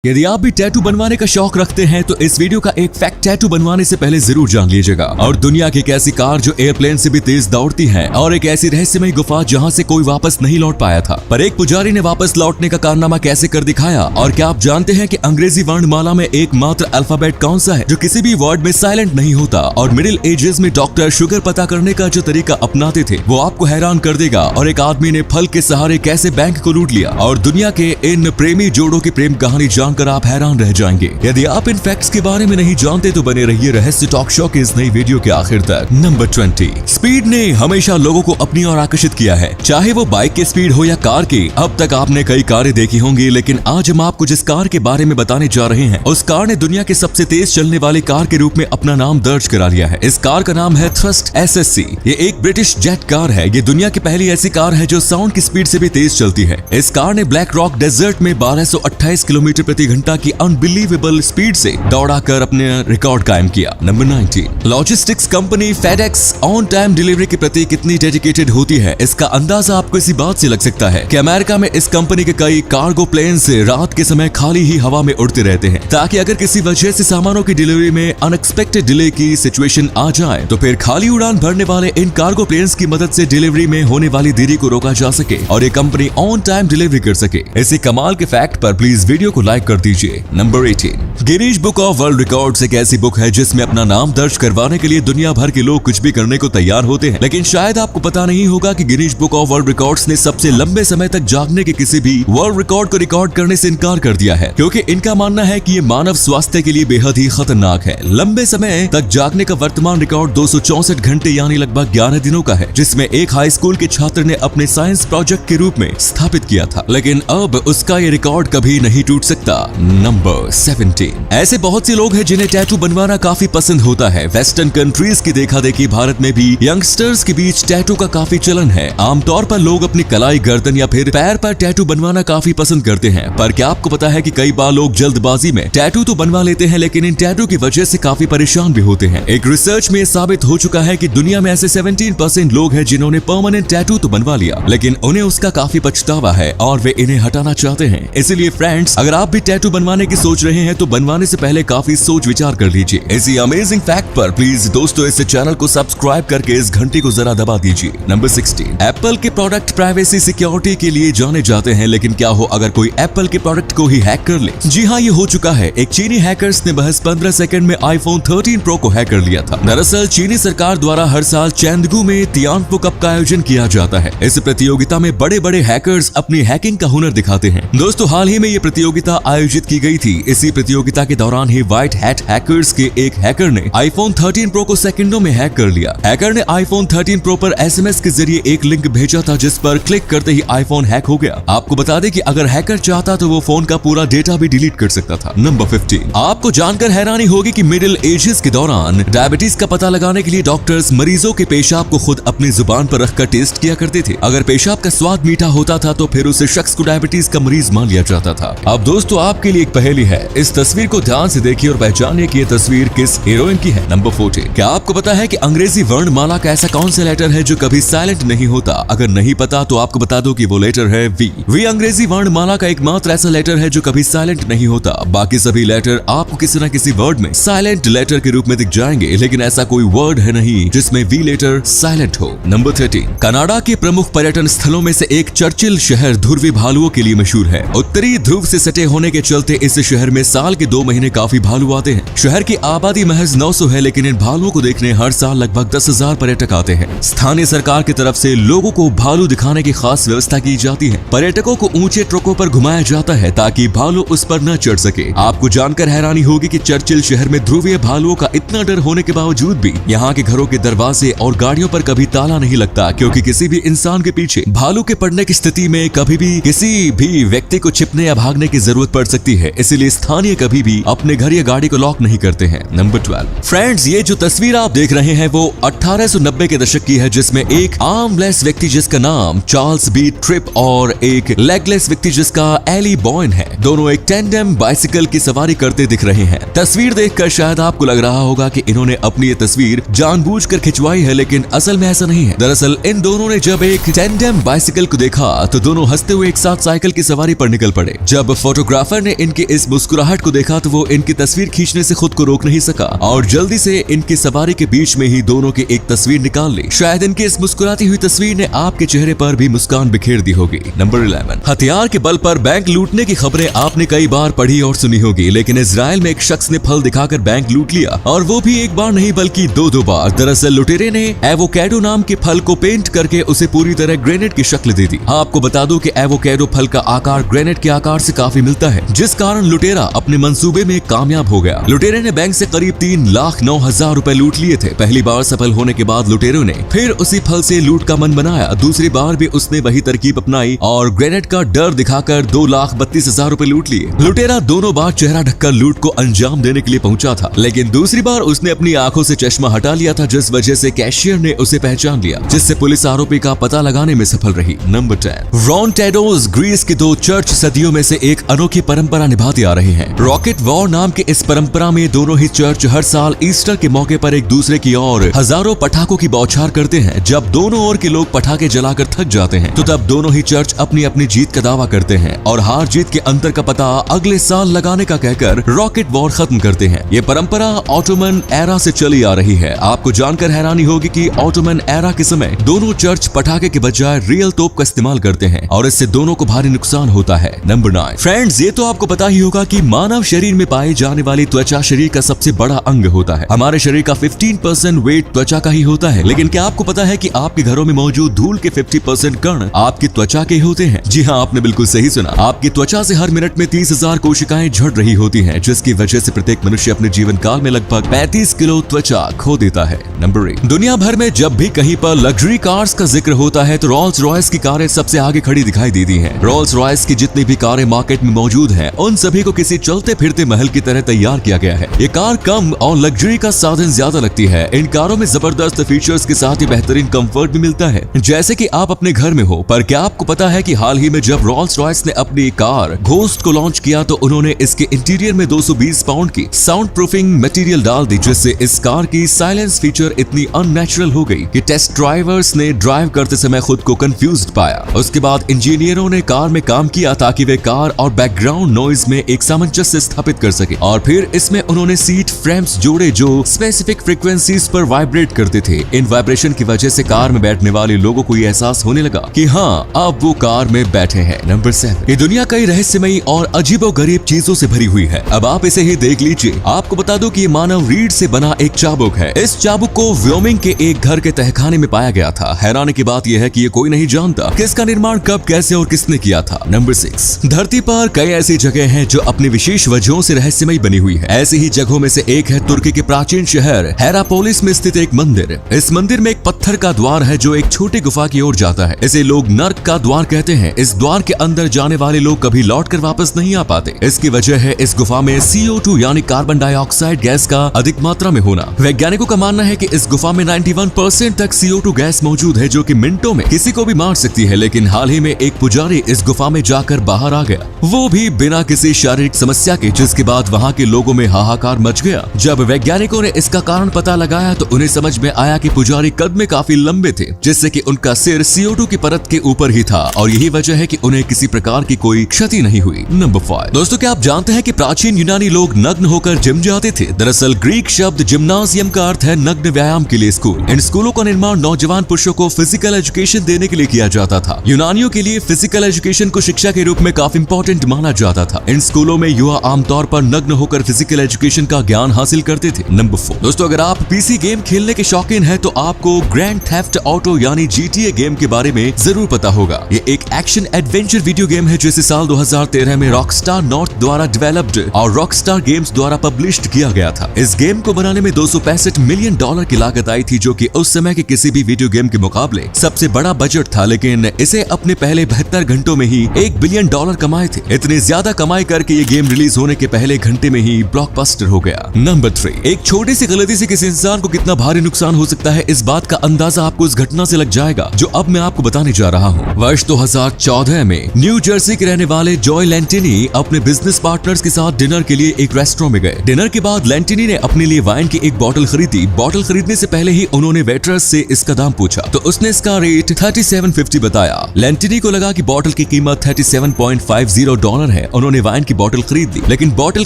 यदि आप भी टैटू बनवाने का शौक रखते हैं तो इस वीडियो का एक फैक्ट टैटू बनवाने से पहले जरूर जान लीजिएगा। और दुनिया की एक ऐसी कार जो एयरप्लेन से भी तेज दौड़ती है, और एक ऐसी रहस्यमय गुफा जहां से कोई वापस नहीं लौट पाया था, पर एक पुजारी ने वापस लौटने का कारनामा कैसे कर दिखाया। और क्या आप जानते हैं कि अंग्रेजी वर्णमाला में एकमात्र अल्फाबेट कौन सा है जो किसी भी वर्ड में साइलेंट नहीं होता। और मिडिल एजेस में डॉक्टर शुगर पता करने का जो तरीका अपनाते थे वो आपको हैरान कर देगा। और एक आदमी ने फल के सहारे कैसे बैंक को लूट लिया। और दुनिया के इन प्रेमी जोड़ों की प्रेम कहानी जानकर आप हैरान रह जाएंगे। यदि आप इन फैक्ट्स के बारे में नहीं जानते तो बने रहिए रहस्य टॉक शो के इस नई वीडियो के आखिर तक। नंबर 20। स्पीड ने हमेशा लोगों को अपनी ओर आकर्षित किया है, चाहे वो बाइक की स्पीड हो या कार की। अब तक आपने कई कारें देखी होंगी, लेकिन आज हम आपको जिस कार के बारे में बताने जा रहे हैं उस कार ने दुनिया के सबसे तेज चलने वाली कार के रूप में अपना नाम दर्ज करा लिया है। इस कार का नाम है थ्रस्ट SSC। ये एक ब्रिटिश जेट कार है। ये दुनिया की पहली ऐसी कार है जो साउंड की स्पीड से भी तेज चलती है। इस कार ने ब्लैक रॉक डेजर्ट में 1228 किलोमीटर प्रति घंटा की अनबिलीवेबल स्पीड से दौड़ाकर अपने रिकॉर्ड कायम किया। Number 19। Logistics company FedEx on time delivery के प्रति कितनी डेडिकेटेड होती है, इसका अंदाजा आपको इसी बात से लग सकता है कि अमेरिका में इस कंपनी के कई कार्गो प्लेन से रात के समय खाली ही हवा में उड़ते रहते हैं, ताकि अगर किसी वजह से सामानों की डिलीवरी में अनएक्सपेक्टेड डिले की सिचुएशन आ जाए तो फिर खाली उड़ान भरने वाले इन कार्गो प्लेन्स की मदद से डिलीवरी में होने वाली देरी को रोका जा सके और ये कंपनी ऑन टाइम डिलीवरी कर सके। इसी कमाल के फैक्ट पर प्लीज वीडियो को लाइक कर दीजिए। Number 18। Guinness book of world records एक ऐसी बुक है जिसमें अपना नाम दर्ज करवाने के लिए दुनिया भर के लोग कुछ भी करने को तैयार होते हैं। लेकिन शायद आपको पता नहीं होगा कि Guinness book of world records ने सबसे लंबे समय तक जागने के किसी भी वर्ल्ड रिकॉर्ड को रिकॉर्ड करने से इनकार कर दिया है, क्योंकि इनका मानना है कि ये मानव स्वास्थ्य के लिए बेहद ही खतरनाक है। लंबे समय तक जागने का वर्तमान रिकॉर्ड 264 घंटे यानी लगभग 11 दिनों का है, जिसमें एक हाई स्कूल के छात्र ने अपने साइंस प्रोजेक्ट के रूप में स्थापित किया था। लेकिन अब उसका ये रिकॉर्ड कभी नहीं टूट सकता। नंबर 17। ऐसे बहुत से लोग हैं जिन्हें टैटू बनवाना काफी पसंद होता है। वेस्टर्न कंट्रीज की देखा देखी भारत में भी यंगस्टर्स के बीच टैटू का काफी चलन है। आमतौर पर लोग अपनी कलाई, गर्दन या फिर पैर पर टैटू बनवाना काफी पसंद करते हैं, पर क्या आपको पता है कि कई बार लोग जल्दबाजी में टैटू तो बनवा लेते हैं, लेकिन इन टैटू की वजह से काफी परेशान भी होते हैं। एक रिसर्च में साबित हो चुका है कि दुनिया में ऐसे 17% लोग हैं जिन्होंने परमानेंट टैटू तो बनवा लिया, लेकिन उन्हें उसका काफी पछतावा है और वे इन्हें हटाना चाहते हैं। इसीलिए फ्रेंड्स, अगर आप भी टैटू बनवाने की सोच रहे हैं तो बनवाने से पहले काफी सोच विचार कर लीजिए। इसी अमेजिंग फैक्ट पर प्लीज दोस्तों इस चैनल को सब्सक्राइब करके इस घंटी को जरा दबा दीजिए। नंबर 16। एप्पल के प्रोडक्ट प्राइवेसी सिक्योरिटी के लिए जाने जाते हैं, लेकिन क्या हो अगर कोई एप्पल के प्रोडक्ट को ही हैक कर ले? जी हाँ, ये हो चुका है। एक चीनी हैकर्स ने महज 15 सेकंड में iPhone 13 Pro को हैक कर लिया था। दरअसल चीनी सरकार द्वारा हर साल चेंदगू में तियानपो कप का आयोजन किया जाता है। इस प्रतियोगिता में बड़े बड़े हैकर्स अपनी हैकिंग का हुनर दिखाते हैं। दोस्तों, हाल ही में ये प्रतियोगिता आयोजित की गई थी। इसी प्रतियोगिता के दौरान ही व्हाइट हैट हैकर्स के एक हैकर ने iPhone 13 Pro को सेकंडों में हैक कर लिया। हैकर ने iPhone 13 Pro पर SMS के जरिए एक लिंक भेजा था, जिस पर क्लिक करते ही iPhone हैक हो गया। आपको बता दें कि अगर हैकर चाहता तो वो फोन का पूरा डेटा भी डिलीट कर सकता था। नंबर 15। आपको जानकर हैरानी होगी कि मिडिल एजेस के दौरान डायबिटीज का पता लगाने के लिए डॉक्टर्स मरीजों के पेशाब को खुद अपनी जुबान पर रखकर टेस्ट किया करते थे। अगर पेशाब का स्वाद मीठा होता था तो फिर उस शख्स को डायबिटीज का मरीज मान लिया जाता था। अब दोस्तों, आपके लिए एक पहेली है। इस तस्वीर को ध्यान से देखिए और पहचानिए कि ये तस्वीर किस हीरोइन की है। नंबर 14। क्या आपको पता है कि अंग्रेजी वर्णमाला का ऐसा कौन सा लेटर है जो कभी साइलेंट नहीं होता? अगर नहीं पता तो आपको बता दो कि वो लेटर है V। V अंग्रेजी वर्णमाला का एकमात्र ऐसा लेटर है जो कभी साइलेंट नहीं होता। बाकी सभी लेटर आपको किसी न किसी वर्ड में साइलेंट लेटर के रूप में दिख जाएंगे, लेकिन ऐसा कोई वर्ड है नहीं जिसमें V लेटर साइलेंट हो। नंबर 13। कनाडा के प्रमुख पर्यटन स्थलों में से एक चर्चिल शहर ध्रुवी भालुओं के लिए मशहूर है। उत्तरी ध्रुव से सटे होने के चलते इस शहर में साल के 2 महीने काफी भालू आते हैं। शहर की आबादी महज 900 है, लेकिन इन भालुओं को देखने हर साल लगभग 10,000 पर्यटक आते हैं। स्थानीय सरकार की तरफ से लोगों को भालू दिखाने की खास व्यवस्था की जाती है। पर्यटकों को ऊंचे ट्रकों पर घुमाया जाता है ताकि भालू उस पर न चढ़ सके। आपको जानकर हैरानी होगी कि चर्चिल शहर में ध्रुवीय भालुओं का इतना डर होने के बावजूद भी यहाँ के घरों के दरवाजे और गाड़ियों पर कभी ताला नहीं लगता, क्योंकि किसी भी इंसान के पीछे भालू के पड़ने की स्थिति में कभी भी किसी भी व्यक्ति को छिपने या भागने की जरूरत पड़ सकती है। इसलिए स्थानीय कभी भी अपने घर या गाड़ी को लॉक नहीं करते हैं। नंबर 12। फ्रेंड्स, ये जो तस्वीर आप देख रहे हैं वो 1890 के दशक की है, जिसमें एक आर्मलेस व्यक्ति जिसका नाम चार्ल्स बी ट्रिप और एक लेगलेस व्यक्ति जिसका एली बॉयन है, दोनों एक टेंडम बाइसिकल की सवारी करते दिख रहे हैं। तस्वीर देखकर शायद आपको लग रहा होगा कि इन्होंने अपनी ये तस्वीर जानबूझकर खिंचवाई है, लेकिन असल में ऐसा नहीं है। दरअसल इन दोनों ने जब एक टेंडम बाइसिकल को देखा तो दोनों हंसते हुए एक साथ साइकिल की सवारी पर निकल पड़े। जब फोटोग्राफर फोटोग्राफर ने इनकी इस मुस्कुराहट को देखा तो वो इनकी तस्वीर खींचने से खुद को रोक नहीं सका और जल्दी से इनकी सवारी के बीच में ही दोनों की एक तस्वीर निकाल ली। शायद इनकी इस मुस्कुराती हुई तस्वीर ने आपके चेहरे पर भी मुस्कान बिखेर दी होगी। नंबर 11, हथियार के बल पर बैंक लूटने की खबरें आपने कई बार पढ़ी और सुनी होगी, लेकिन इजराइल में एक शख्स ने फल दिखाकर बैंक लूट लिया और वो भी एक बार नहीं बल्कि दो बार। दरअसल लुटेरे ने एवोकेडो नाम के फल को पेंट करके उसे पूरी तरह ग्रेनेड की शक्ल दे दी। आपको बता दूं कि एवोकेडो फल का आकार ग्रेनेड के आकार से काफी मिलता है, जिस कारण लुटेरा अपने मंसूबे में कामयाब हो गया। लुटेरे ने बैंक से करीब 3,09,000 रुपए लूट लिए थे। पहली बार सफल होने के बाद लुटेरों ने फिर उसी फल से लूट का मन बनाया। दूसरी बार भी उसने वही तरकीब अपनाई और ग्रेनेड का डर दिखाकर 2,32,000 रुपए लूट लिए। लुटेरा दोनों बार चेहरा ढककर लूट को अंजाम देने के लिए पहुंचा था, लेकिन दूसरी बार उसने अपनी आंखों से चश्मा हटा लिया था, जिस वजह से कैशियर ने उसे पहचान लिया, जिससे पुलिस आरोपी का पता लगाने में सफल रही। नंबर 10, रॉन्टेडोज ग्रीस के दो चर्च सदियों में से एक अनोखी परंपरा निभाते आ रहे हैं। रॉकेट वॉर नाम के इस परंपरा में दोनों ही चर्च हर साल ईस्टर के मौके पर एक दूसरे की ओर हजारों पटाखों की बौछार करते हैं। जब दोनों ओर के लोग पटाखे जलाकर थक जाते हैं तो तब दोनों ही चर्च अपनी अपनी जीत का दावा करते हैं और हार जीत के अंतर का पता अगले साल लगाने का कहकर रॉकेट वॉर खत्म करते हैं। ये परंपरा ऑटोमन एरा से चली आ रही है। आपको जानकर हैरानी होगी कि ऑटोमन एरा के समय दोनों चर्च पटाखे के बजाय रियल तोप का इस्तेमाल करते हैं और इससे दोनों को भारी नुकसान होता है। नंबर 9, फ्रेंड्स, ये तो आपको पता ही होगा कि मानव शरीर में पाई जाने वाली त्वचा शरीर का सबसे बड़ा अंग होता है। हमारे शरीर का 15% वेट त्वचा का ही होता है, लेकिन क्या आपको पता है कि आपके घरों में मौजूद धूल के 50% कण आपकी त्वचा के होते हैं? जी हाँ, आपने बिल्कुल सही सुना। आपकी त्वचा से हर मिनट में 30,000 कोशिकाएं झड़ रही होती हैं, जिसकी वजह से प्रत्येक मनुष्य अपने जीवन काल में लगभग 35 किलो त्वचा खो देता है। नंबर 8, दुनिया भर में जब भी कहीं पर लग्जरी कार्स का जिक्र होता है तो रोल्स रॉयस की कारें सबसे आगे खड़ी दिखाई देती हैं। रोल्स रॉयस की जितनी भी कारें मार्केट में मौजूद हैं, उन सभी को किसी चलते फिरते महल की तरह तैयार किया गया है। ये कार कम और लग्जरी का साधन ज्यादा लगती है। इन कारों में जबरदस्त फीचर्स के साथ ही बेहतरीन कंफर्ट भी मिलता है, जैसे कि आप अपने घर में हो। पर क्या आपको पता है कि हाल ही में जब रोल्स रॉयस ने अपनी कार घोस्ट को लॉन्च किया तो उन्होंने इसके इंटीरियर में 220 पाउंड की साउंड प्रूफिंग मटेरियल डाल दी, जिससे इस कार की साइलेंस फीचर इतनी अननेचुरल हो गई कि टेस्ट ड्राइवर्स ने ड्राइव करते समय खुद को कंफ्यूज्ड पाया। उसके बाद इंजीनियरों ने कार में काम किया ताकि वे कार और बैकग्राउंड नॉइज में एक सामंजस्य स्थापित कर सके और फिर इसमें उन्होंने सीट फ्रेम्स जोड़े जो स्पेसिफिक फ्रीक्वेंसीज पर वाइब्रेट करते थे। इन वाइब्रेशन की वजह से कार में बैठने वाले लोगों को ये एहसास होने लगा कि हाँ, अब वो कार में बैठे हैं। नंबर 7, ये दुनिया कई रहस्यमयी और अजीबोगरीब चीजों से भरी हुई है। अब आप इसे ही देख लीजिए। आपको बता दो कि ये मानव रीढ़ से बना एक चाबुक है। इस चाबुक को व्योमिंग के एक घर के तहखाने में पाया गया था। हैरानी की बात यह है कि ये कोई नहीं जानता कि इसका निर्माण कब, कैसे और किसने किया था। नंबर 6, धरती पर कई ऐसी जगह हैं जो अपनी विशेष वजहों से रहस्यमयी बनी हुई है। ऐसी ही जगहों में से एक है तुर्की के प्राचीन शहर हेरापोलिस में स्थित एक मंदिर। इस मंदिर में एक पत्थर का द्वार है जो एक छोटी गुफा की ओर जाता है। इसे लोग नर्क का द्वार कहते हैं। इस द्वार के अंदर जाने वाले लोग कभी लौटकर वापस नहीं आ पाते। इसकी वजह है इस गुफा में CO2 यानी कार्बन डाइऑक्साइड गैस का अधिक मात्रा में होना। वैज्ञानिकों का मानना है कि इस गुफा में 91% तक CO2 गैस मौजूद है, जो कि मिनटों में किसी को भी मार सकती है। लेकिन हाल ही में एक पुजारी इस गुफा में जाकर बाहर आ गया, वो भी बिना किसी शारीरिक समस्या के, जिसके बाद वहाँ के लोगों में हाहाकार मच गया। जब वैज्ञानिकों ने इसका कारण पता लगाया तो उन्हें समझ में आया कि पुजारी कद में काफी लंबे थे, जिससे कि उनका सिर CO2 की परत के ऊपर ही था और यही वजह है कि उन्हें किसी प्रकार की कोई क्षति नहीं हुई। नंबर 5, दोस्तों, क्या आप जानते हैं कि प्राचीन यूनानी लोग नग्न होकर जिम जाते थे? दरअसल ग्रीक शब्द जिम्नाजियम का अर्थ है नग्न व्यायाम के लिए स्कूल। इन स्कूलों का निर्माण नौजवान पुरुषों को फिजिकल एजुकेशन देने के लिए किया जाता था। यूनानियों के लिए फिजिकल एजुकेशन को शिक्षा के रूप में काफी इंपॉर्टेंट माना जाता था। इन स्कूलों में युवा आमतौर पर नग्न होकर फिजिकल एजुकेशन का ज्ञान हासिल करते थे। नंबर 4, दोस्तों, अगर आप पीसी गेम खेलने के शौकीन हैं तो आपको ग्रैंड थेफ्ट ऑटो यानी GTA गेम के बारे में जरूर पता होगा। ये एक एक्शन एडवेंचर वीडियो गेम है जिसे साल 2013 में रॉकस्टार नॉर्थ द्वारा डेवलप्ड और रॉकस्टार गेम्स द्वारा पब्लिश्ड किया गया था। इस गेम को बनाने में $265 मिलियन की लागत आई थी, जो कि उस समय के किसी भी वीडियो गेम के मुकाबले सबसे बड़ा बजट था। लेकिन इसे अपने पहले 72 घंटों में ही $1 बिलियन कमाए थे। इतनी ज्यादा कमाई करके ये गेम रिलीज होने के पहले घंटे में ही ब्लॉकबस्टर हो गया। नंबर 3, एक छोटी सी गलती से किसी इंसान को कितना भारी नुकसान हो सकता है, इस बात का अंदाजा आपको इस घटना से लग जाएगा जो अब मैं आपको बताने जा रहा हूँ। वर्ष 2014 में न्यू जर्सी के रहने वाले जॉय लेंटिनी अपने बिजनेस पार्टनर्स के साथ डिनर के लिए एक रेस्टोरेंट में गए। डिनर के बाद लेंटिनी ने अपने लिए वाइन की एक बोतल खरीदी। बोतल खरीदने से पहले ही उन्होंने वेटरस से इसका दाम पूछा तो उसने इसका रेट $37.50 बताया। लेंटिनी को लगा कि बोतल की कीमत $37.50 है है उन्होंने वाइन की बोतल खरीद ली, लेकिन बोतल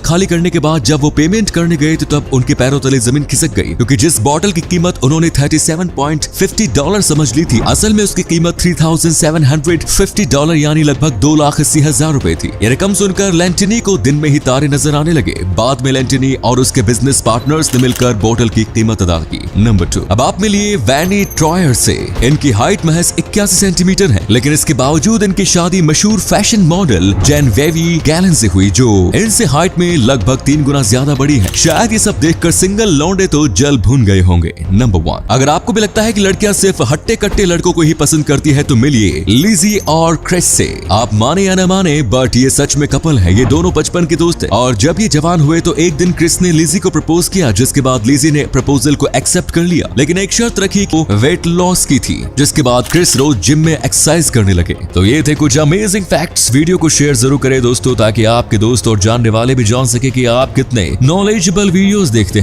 खाली करने के बाद जब वो पेमेंट करने गए तो तब उनके पैरों तले जमीन खिसक गई, क्योंकि जिस बोतल की कीमत उन्होंने $37.50 समझ ली थी, असल में उसकी कीमत $3,750 यानी लगभग 2,80,000 रुपए थी। ये रकम सुनकर लेंटिनी को दिन में ही तारे नजर आने लगे। बाद में लेंटिनी और उसके बिजनेस पार्टनर्स ने मिलकर बोतल की कीमत अदा की। नंबर 2, अब आप मिलिए वैनी ट्रॉयर से। इनकी हाइट महज 81 सेंटीमीटर है, लेकिन इसके बावजूद इनकी शादी मशहूर फैशन मॉडल जेनेविeve गैलन से हुई, जो इनसे हाइट में लगभग 3 गुना ज्यादा बड़ी है। शायद ये सब देखकर सिंगल लौंडे तो जल भुन गए होंगे। नंबर 1, अगर आपको भी लगता है कि लड़कियां सिर्फ हट्टे कट्टे लड़कों को ही पसंद करती है तो मिलिए लिजी और क्रिस से। आप माने या न माने, बट ये सच में कपल है। ये दोनों बचपन के दोस्त हैं और जब ये जवान हुए तो एक दिन क्रिस ने लिजी को प्रपोज किया, जिसके बाद लिजी ने प्रपोजल को एक्सेप्ट कर लिया, लेकिन एक शर्त रखी कि वो वेट लॉस की थी, जिसके बाद क्रिस रोज जिम में एक्सरसाइज करने लगे। तो ये थे कुछ अमेजिंग फैक्ट्स। वीडियो को शेयर जरूर करें दोस्तों, ताकि आपके दोस्त और जानने वाले भी जान सके कि आप कितने नॉलेजेबल वीडियोस देखते हैं।